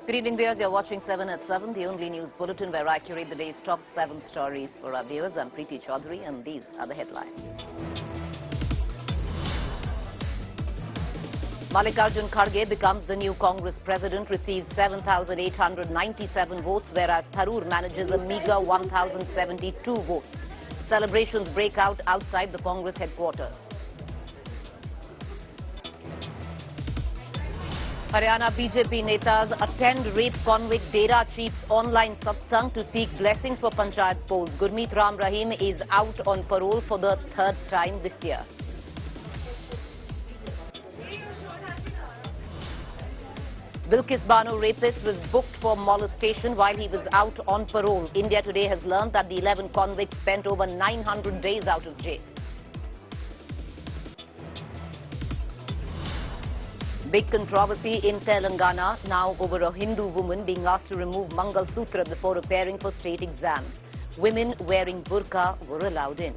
Good evening, viewers. You're watching 7 at 7, the only news bulletin where I curate the day's top 7 stories for our viewers. I'm Preeti Choudhry, and these are the headlines. Mallikarjun Kharge becomes the new Congress president, receives 7,897 votes, whereas Tharoor manages a meager 1,072 votes. Celebrations break out outside the Congress headquarters. Haryana BJP Netas attend rape convict Dera chief's online Satsang to seek blessings for Panchayat polls. Gurmeet Rahim is out on parole for the third time this year. Bilkis Bano rapist was booked for molestation while he was out on parole. India today has learned that the 11 convicts spent over 900 days out of jail. Big controversy in Telangana now over a Hindu woman being asked to remove Mangal Sutra before appearing for state exams. Women wearing burqa were allowed in.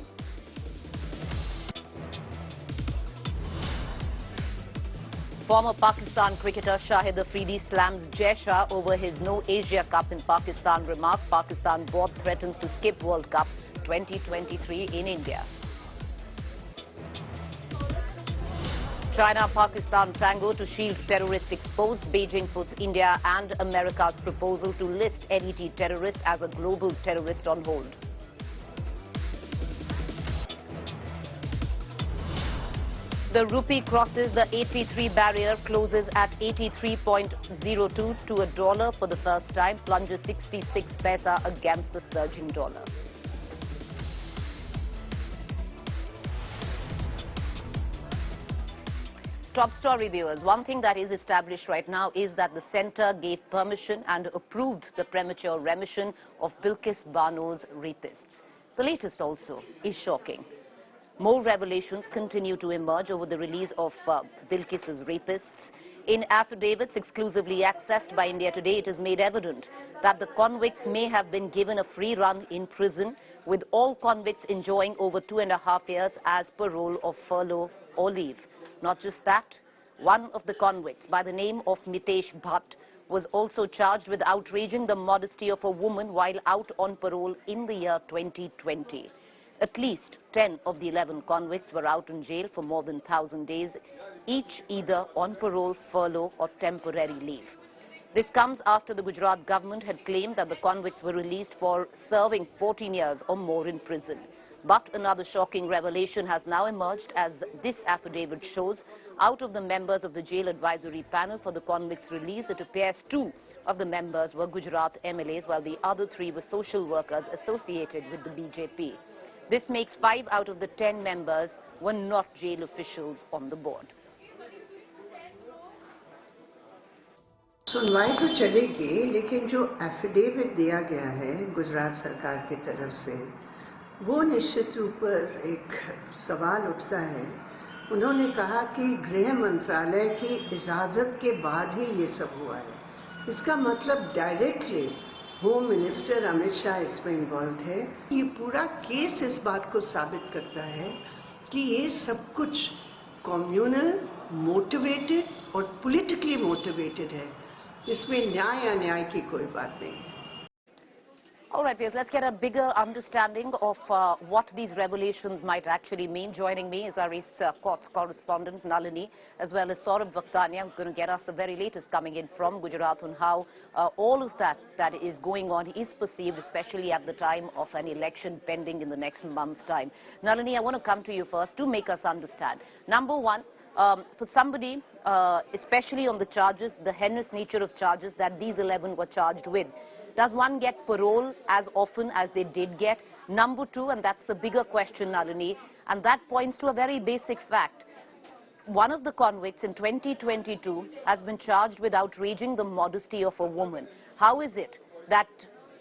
Former Pakistan cricketer Shahid Afridi slams Jai Shah over his No Asia Cup in Pakistan remark. Pakistan board threatens to skip World Cup 2023 in India. China-Pakistan tango to shield terrorist exposed. Beijing puts India and America's proposal to list NET terrorist as a global terrorist on hold. The rupee crosses the 83 barrier, closes at 83.02 to a dollar for the first time, plunges 66 paisa against the surging dollar. Top story, viewers. One thing that is established right now is that the centre gave permission and approved the premature remission of Bilkis Bano's rapists. The latest also is shocking. More revelations continue to emerge over the release of Bilkis's rapists. In affidavits exclusively accessed by India Today, it is made evident that the convicts may have been given a free run in prison, with all convicts enjoying over 2.5 years as parole or furlough or leave. Not just that, one of the convicts by the name of Mitesh Bhatt was also charged with outraging the modesty of a woman while out on parole in the year 2020. At least 10 of the 11 convicts were out in jail for more than 1,000 days, each either on parole, furlough or temporary leave. This comes after the Gujarat government had claimed that the convicts were released for serving 14 years or more in prison. But another shocking revelation has now emerged, as this affidavit shows. Out of the members of the jail advisory panel for the convicts' release, it appears 2 of the members were Gujarat MLAs, while the other 3 were social workers associated with the BJP. This makes 5 out of the 10 members were not jail officials on the board. सुनवाई तो चलेगी, लेकिन जो affidavit दिया गया है गुजरात सरकार की तरफ से, वो निश्चित रूप पर एक सवाल उठता है। उन्होंने कहा कि गृह मंत्रालय की इजाज़त के बाद ही ये सब हुआ है। इसका मतलब directly home minister Amit Shah इसमें इन्वॉल्व है। ये पूरा केस इस बात को साबित करता है कि ये सब कुछ कम्युनल, मोटिवेटेड और पॉलिटिकली मोटिवेटेड है। इसमें न्याय अन्याय की कोई बात नहीं है। All right, viewers, let's get a bigger understanding of what these revelations might actually mean. Joining me is our East Courts correspondent, Nalini, as well as Saurabh Vakhtania, who's going to get us the very latest coming in from Gujarat on how all of that is going on is perceived, especially at the time of an election pending in the next month's time. Nalini, I want to come to you first to make us understand. Number one, for somebody, especially on the charges, the heinous nature of charges that these 11 were charged with, does one get parole as often as they did get? Number 2, and that's the bigger question, Nalini, and that points to a very basic fact. One of the convicts in 2022 has been charged with outraging the modesty of a woman. How is it that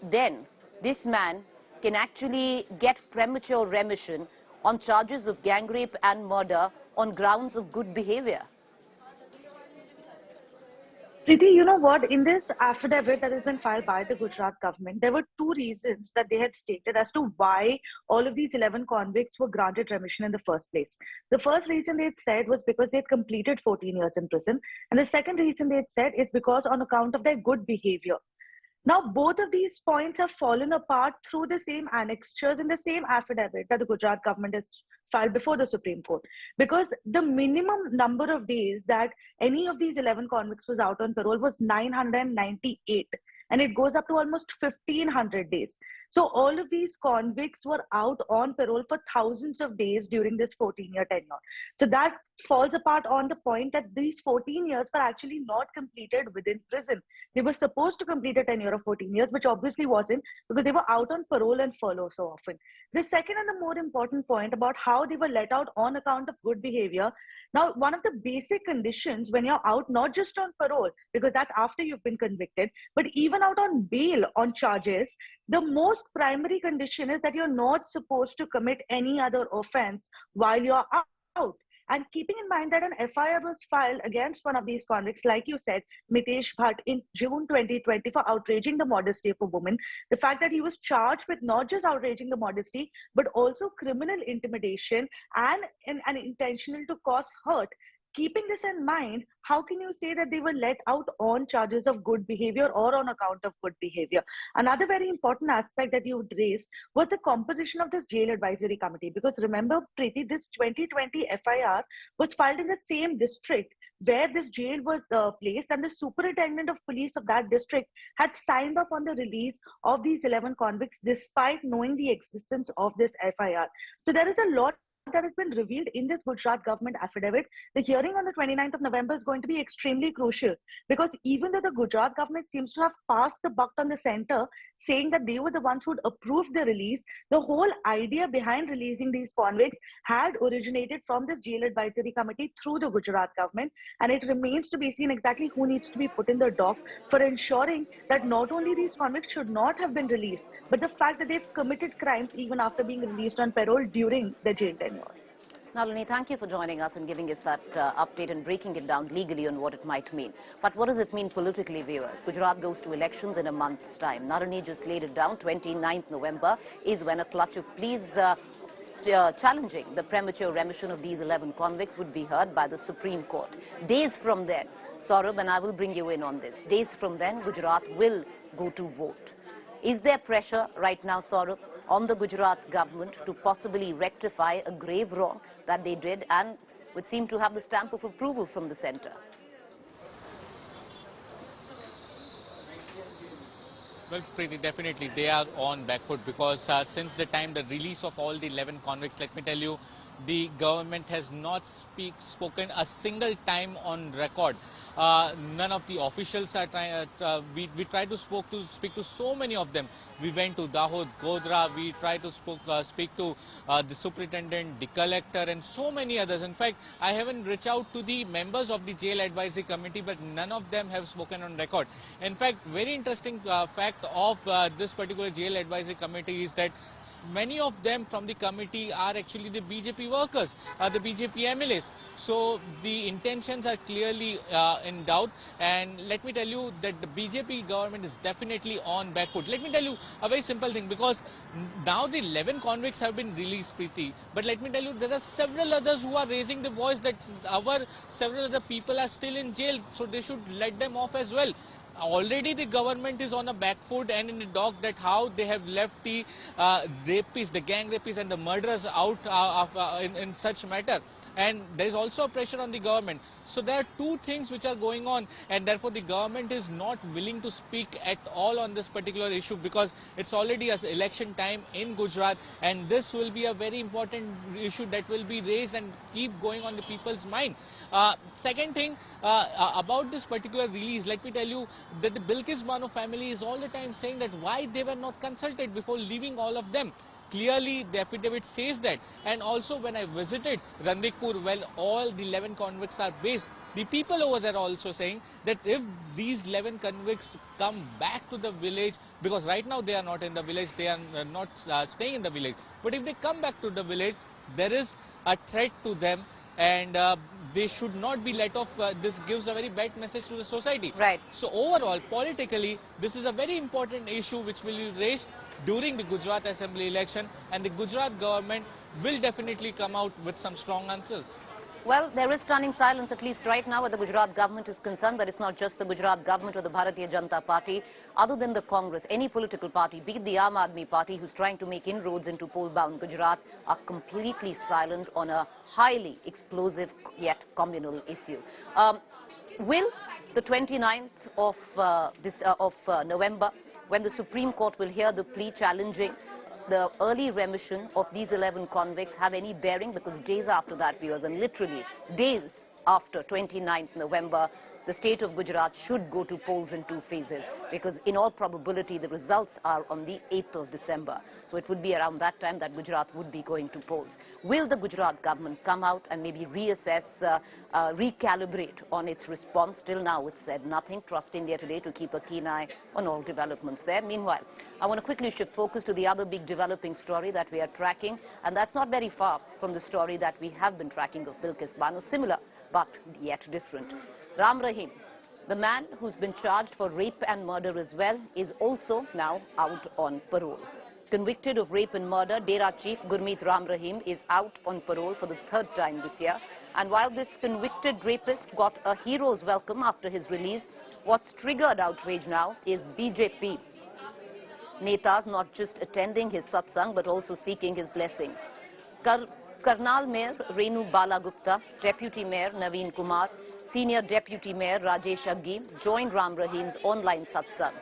then this man can actually get premature remission on charges of gang rape and murder on grounds of good behavior? Preeti, you know what? In this affidavit that has been filed by the Gujarat government, there were two reasons that they had stated as to why all of these 11 convicts were granted remission in the first place. The first reason they had said was because they had completed 14 years in prison. And the second reason they had said is because on account of their good behavior. Now, both of these points have fallen apart through the same annexures in the same affidavit that the Gujarat government has filed before the Supreme Court. Because the minimum number of days that any of these 11 convicts was out on parole was 998. And it goes up to almost 1500 days. So all of these convicts were out on parole for thousands of days during this 14-year tenure. So that falls apart on the point that these 14 years were actually not completed within prison. They were supposed to complete a tenure of 14 years, which obviously wasn't because they were out on parole and furlough so often. The second and the more important point about how they were let out on account of good behavior. Now, one of the basic conditions when you're out, not just on parole, because that's after you've been convicted, but even out on bail on charges, the most primary condition is that you're not supposed to commit any other offense while you're out. And keeping in mind that an FIR was filed against one of these convicts, like you said, Mitesh Bhatt, in June 2020 for outraging the modesty of a woman, the fact that he was charged with not just outraging the modesty, but also criminal intimidation and intentional to cause hurt. Keeping this in mind, how can you say that they were let out on charges of good behavior or on account of good behavior? Another very important aspect that you raised was the composition of this jail advisory committee. Because remember, Preeti, this 2020 FIR was filed in the same district where this jail was placed, and the superintendent of police of that district had signed off on the release of these 11 convicts despite knowing the existence of this FIR. So there is a lot that has been revealed in this Gujarat government affidavit. The hearing on the 29th of November is going to be extremely crucial because even though the Gujarat government seems to have passed the buck on the center, saying that they were the ones who'd approved the release, the whole idea behind releasing these convicts had originated from this jail advisory committee through the Gujarat government, and it remains to be seen exactly who needs to be put in the dock for ensuring that not only these convicts should not have been released, but the fact that they've committed crimes even after being released on parole during their jail tenure. Nalini, thank you for joining us and giving us that update and breaking it down legally on what it might mean. But what does it mean politically, viewers? Gujarat goes to elections in a month's time. Nalini just laid it down. 29th November is when a clutch of pleas challenging the premature remission of these 11 convicts would be heard by the Supreme Court. Days from then, Saurabh, and I will bring you in on this. Days from then, Gujarat will go to vote. Is there pressure right now, Saurabh, on the Gujarat government to possibly rectify a grave wrong that they did and would seem to have the stamp of approval from the centre? Well, Preeti, definitely they are on back foot because since the time the release of all the 11 convicts, let me tell you, the government has not spoken a single time on record. None of the officials are trying. We tried to speak to so many of them. We went to Dahod, Godhra. We tried to speak to the superintendent, the collector, and so many others. In fact, I haven't reached out to the members of the jail advisory committee, but none of them have spoken on record. In fact, very interesting fact of this particular jail advisory committee is that many of them from the committee are actually the BJP workers, the BJP MLAs. So the intentions are clearly in doubt, and let me tell you that the BJP government is definitely on back foot. Let me tell you a very simple thing, because now the 11 convicts have been released, Preeti, but let me tell you there are several others who are raising the voice that several other people are still in jail, so they should let them off as well. Already the government is on a back foot and in the dock that how they have left the rapists, the gang rapists and the murderers out in such matter. And there is also a pressure on the government. So there are two things which are going on, and therefore the government is not willing to speak at all on this particular issue because it's already an election time in Gujarat, and this will be a very important issue that will be raised and keep going on the people's mind. Second thing about this particular release, let me tell you that the Bilkis Bano family is all the time saying that why they were not consulted before leaving all of them. Clearly, the affidavit says that. And also, when I visited Ranvikpur, where all the 11 convicts are based, the people over there are also saying that if these 11 convicts come back to the village, because right now they are not in the village, they are not staying in the village, but if they come back to the village, there is a threat to them, and they should not be let off. This gives a very bad message to the society. Right. So overall, politically, this is a very important issue which will be raised during the Gujarat Assembly election, and the Gujarat government will definitely come out with some strong answers. Well, there is stunning silence, at least right now, where the Gujarat government is concerned. But it's not just the Gujarat government or the Bharatiya Janata Party. Other than the Congress, any political party, be it the Aam Aadmi Party, who's trying to make inroads into poll-bound Gujarat, are completely silent on a highly explosive yet communal issue. Will the 29th of November, when the Supreme Court will hear the plea challenging the early remission of these 11 convicts, have any bearing? Because days after that, viewers, and literally days after 29th November, the state of Gujarat should go to polls in 2 phases, because in all probability the results are on the 8th of December. So it would be around that time that Gujarat would be going to polls. Will the Gujarat government come out and maybe reassess, recalibrate on its response? Till now it said nothing. Trust India Today to keep a keen eye on all developments there. Meanwhile, I want to quickly shift focus to the other big developing story that we are tracking, and that's not very far from the story that we have been tracking of Bilkis Bano, similar but yet different. Rahim, the man who's been charged for rape and murder as well, is also now out on parole. Convicted of rape and murder, Dera Chief Gurmeet Rahim is out on parole for the 3rd time this year. And while this convicted rapist got a hero's welcome after his release, what's triggered outrage now is BJP Netas not just attending his Satsang but also seeking his blessings. Karnal Mayor Renu Balagupta, Deputy Mayor Naveen Kumar, Senior Deputy Mayor Rajesh Aggi joined Rahim's online Satsang.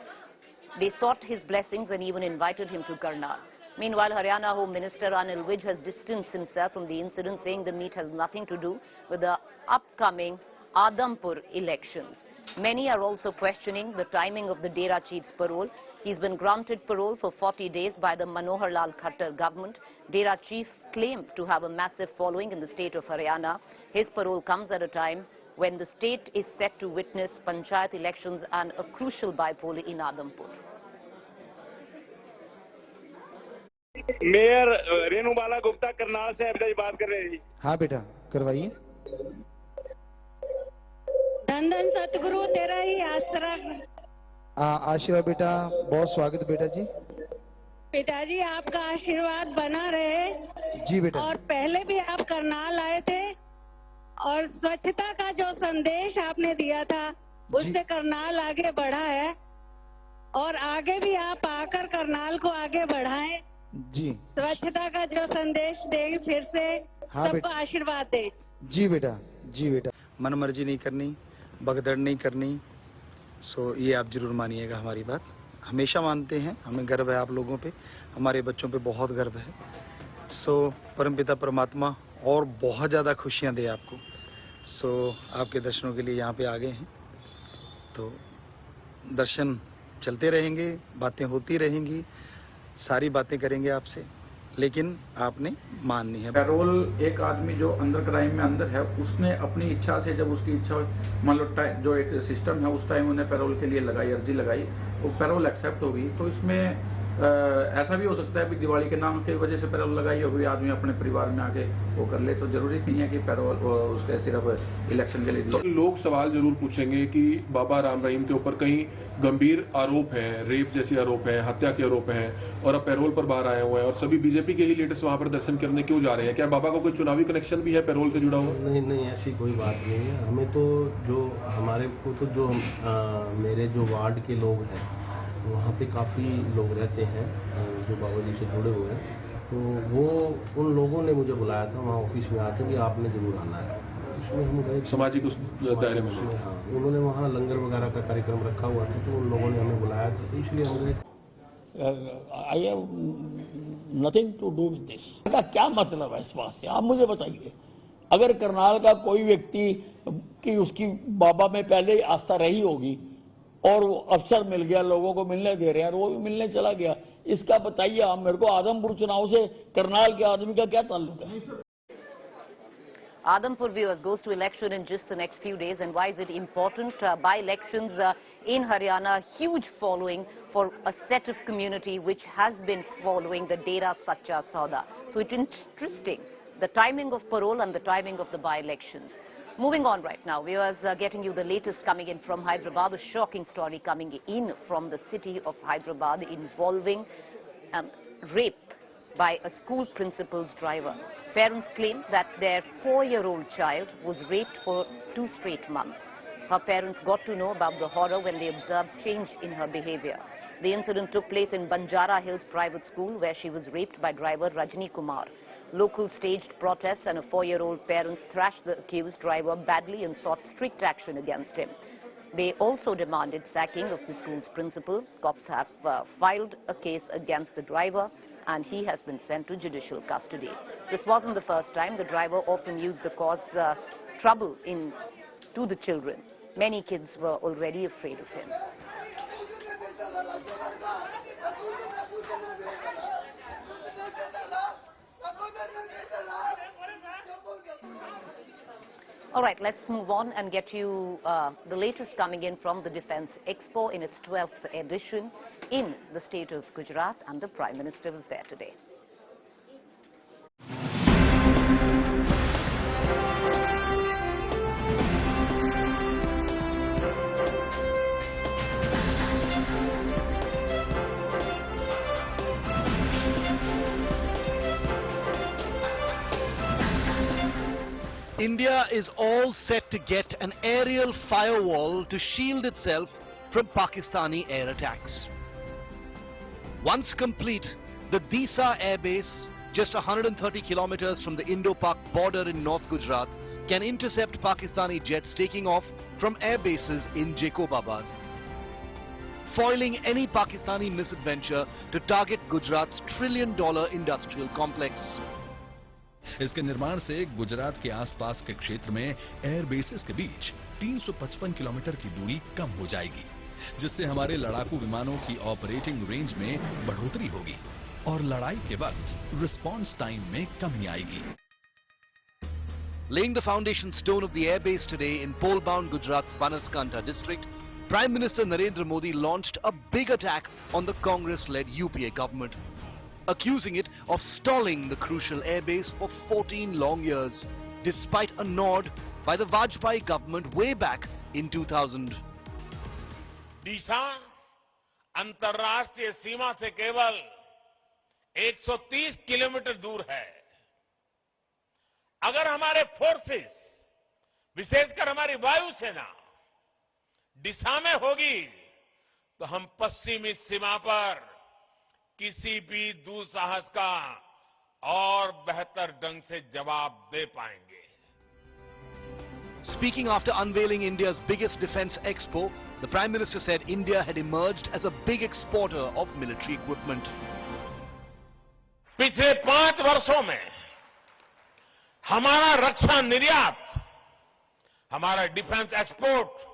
They sought his blessings and even invited him to Karnal. Meanwhile, Haryana Home Minister Anil Vij has distanced himself from the incident, saying the meet has nothing to do with the upcoming Adampur elections. Many are also questioning the timing of the Dera Chief's parole. He's been granted parole for 40 days by the Manohar Lal Khattar government. Dera Chief claimed to have a massive following in the state of Haryana. His parole comes at a time when the state is set to witness Panchayat elections and a crucial bypoll in Adampur. Mayor Renu Bala Gupta Karnal से अभी बात कर रहे हैं। हाँ बेटा करवाइए। धन धन सतगुरु तेरा ही आसरा। आशीर्वाद बेटा, बहुत स्वागत बेटा जी। पिताजी आपका आशीर्वाद बना रहे। जी बेटा। और पहले भी आप करनाल आए थे और स्वच्छता का जो संदेश आपने दिया था उससे करनाल आगे बढ़ा है और आगे भी आप आकर करनाल को आगे बढ़ाएं। जी। स्वच्छता का जो संदेश दें फिर से। हाँ, सबको आशीर्वाद दे। जी बेटा, जी बेटा। मनमर्जी नहीं करनी, भगदड़ नहीं करनी। सो ये आप जरूर मानिएगा हमारी बात। हमेशा मानते हैं, हमें गर्व है आप लोगों पे, हमारे बच्चों पे बहुत गर्व है। सो परमपिता परमात्मा और बहुत ज़्यादा खुशियाँ दे आपको। सो आपके दर्शनों के लिए यहाँ पे आ गए हैं, तो दर्शन चलते रहेंगे, बातें होती रहेंगी, सारी बातें करेंगे आपसे, लेकिन आपने माननी है। पैरोल एक आदमी जो अंडर क्राइम में अंदर है, उसने अपनी इच्छा से, जब उसकी इच्छा मान लो जो एक सिस्टम है उस टाइम उन्हें पैरोल के लिए लगाई, अर्जी लगाई, वो पैरोल एक्सेप्ट होगी। तो इसमें ऐसा भी हो सकता है कि दिवाली के नाम की वजह से पैरोल लगाई हुई आदमी अपने परिवार में आके वो कर ले, तो जरूरी नहीं है कि पैरोल उसके सिर्फ इलेक्शन के लिए। तो लोग सवाल जरूर पूछेंगे कि बाबा राम रहीम के ऊपर कहीं गंभीर आरोप है, रेप जैसे आरोप है, हत्या के आरोप है, और अब पैरोल पर बाहर आए हुए हैं और सभी बीजेपी के ही लीडर्स वहां पर दर्शन करने क्यों जा रहे हैं? क्या बाबा का कोई चुनावी कनेक्शन भी है पैरोल से जुड़ा हुआ? नहीं, ऐसी कोई बात नहीं है। हमें तो जो हमारे को तो जो मेरे जो वार्ड के लोग हैं वहाँ पे काफ़ी लोग रहते हैं जो बाबा जी से जुड़े हुए हैं, तो वो उन लोगों ने मुझे बुलाया था वहाँ ऑफिस में आके कि आपने जरूर आना है। उसमें हम गए सामाजिक उस दायरे में। हाँ, उन्होंने वहाँ लंगर वगैरह का कार्यक्रम रखा हुआ था, तो उन लोगों ने हमें बुलाया था, तो इसलिए हम गए। I have nothing to do with this. का क्या मतलब है इस बात से, आप मुझे बताइए। अगर करनाल का कोई व्यक्ति की उसकी बाबा में पहले आस्था रही होगी और अवसर मिल गया, लोगों को मिलने दे रहे हैं और वो भी मिलने चला गया, इसका बताइए आप मेरे को। आदमपुर चुनाव से करनाल के आदमी का क्या ताल्लुक है? Adampur viewers goes to election in just the next few days, and why is it important? By elections in Haryana, huge following for a set of community which has been following the Dera Sacha Sauda. So it's interesting, the timing of parole and the timing of the by-elections. Moving on right now, we are getting you the latest coming in from Hyderabad. A shocking story coming in from the city of Hyderabad involving rape by a school principal's driver. Parents claim that their 4-year-old child was raped for 2 straight months. Her parents got to know about the horror when they observed change in her behavior. The incident took place in Banjara Hills Private School, where she was raped by driver Rajni Kumar. Locals staged protests and a 4-year-old parents thrashed the accused driver badly and sought strict action against him. They also demanded sacking of the school's principal. Cops have filed a case against the driver and he has been sent to judicial custody. This wasn't the first time. The driver often used to cause trouble to the children. Many kids were already afraid of him. All right, let's move on and get you the latest coming in from the Defence Expo in its 12th edition in the state of Gujarat, and the Prime Minister was there today. India is all set to get an aerial firewall to shield itself from Pakistani air attacks. Once complete, the Disa Air Base, just 130 kilometers from the Indo-Pak border in North Gujarat, can intercept Pakistani jets taking off from air bases in Jacobabad, foiling any Pakistani misadventure to target Gujarat's $1 trillion industrial complex. इसके निर्माण से गुजरात के आसपास के क्षेत्र में air bases के बीच 355 kilometre की दूरी कम हो जाएगी, जिससे हमारे लड़ाकू विमानों की ऑपरेटिंग रेंज में बढ़ोतरी होगी और लड़ाई के वक्त रिस्पांस टाइम में कमी आएगी. Laying the foundation stone of the airbase today in pole-bound Gujarat's Banaskantha district, Prime Minister Narendra Modi launched a big attack on the Congress-led UPA government, accusing it of stalling the crucial airbase for 14 long years, despite a nod by the Vajpayee government way back in 2000. दिशा अंतर्राष्ट्रीय सीमा से केवल 130 kilometre दूर है. अगर हमारे forces, विशेषकर हमारी वायुसेना दिशा में होगी, तो हम पश्चिमी सीमा पर किसी भी दुस्साहस का और बेहतर ढंग से जवाब दे पाएंगे. Speaking after unveiling India's biggest defence expo, the Prime Minister said India had emerged as a big exporter of military equipment. पिछले 5 वर्षों में हमारा रक्षा निर्यात, हमारा डिफेंस एक्सपोर्ट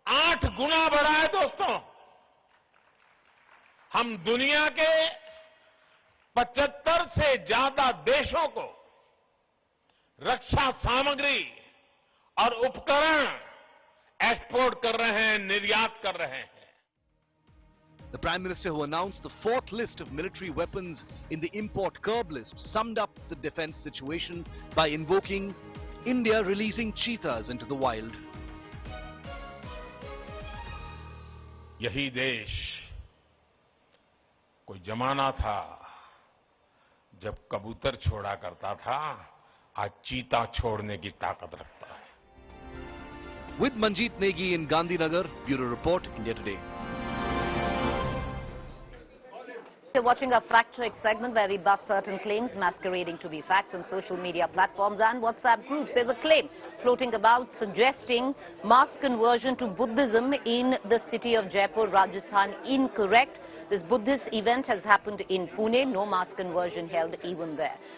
8 गुना बढ़ा है दोस्तों. हम दुनिया के 75 से ज्यादा देशों को रक्षा सामग्री और उपकरण एक्सपोर्ट कर रहे हैं, निर्यात कर रहे हैं. The Prime Minister, who announced the 4th list of military weapons in the import curb list, summed up the defence situation by invoking India releasing cheetahs into the wild. यही देश कोई जमाना था जब कबूतर छोड़ा करता था, आज चीता छोड़ने की ताकत रखता है. With Manjeet Negi in Gandhinagar, Bureau Report, India Today. You're watching a fact-check segment where we bust certain claims masquerading to be facts on social media platforms and WhatsApp groups. There's a claim floating about suggesting mass conversion to Buddhism in the city of Jaipur, Rajasthan. Incorrect. This Buddhist event has happened in Pune. No mass conversion held even there.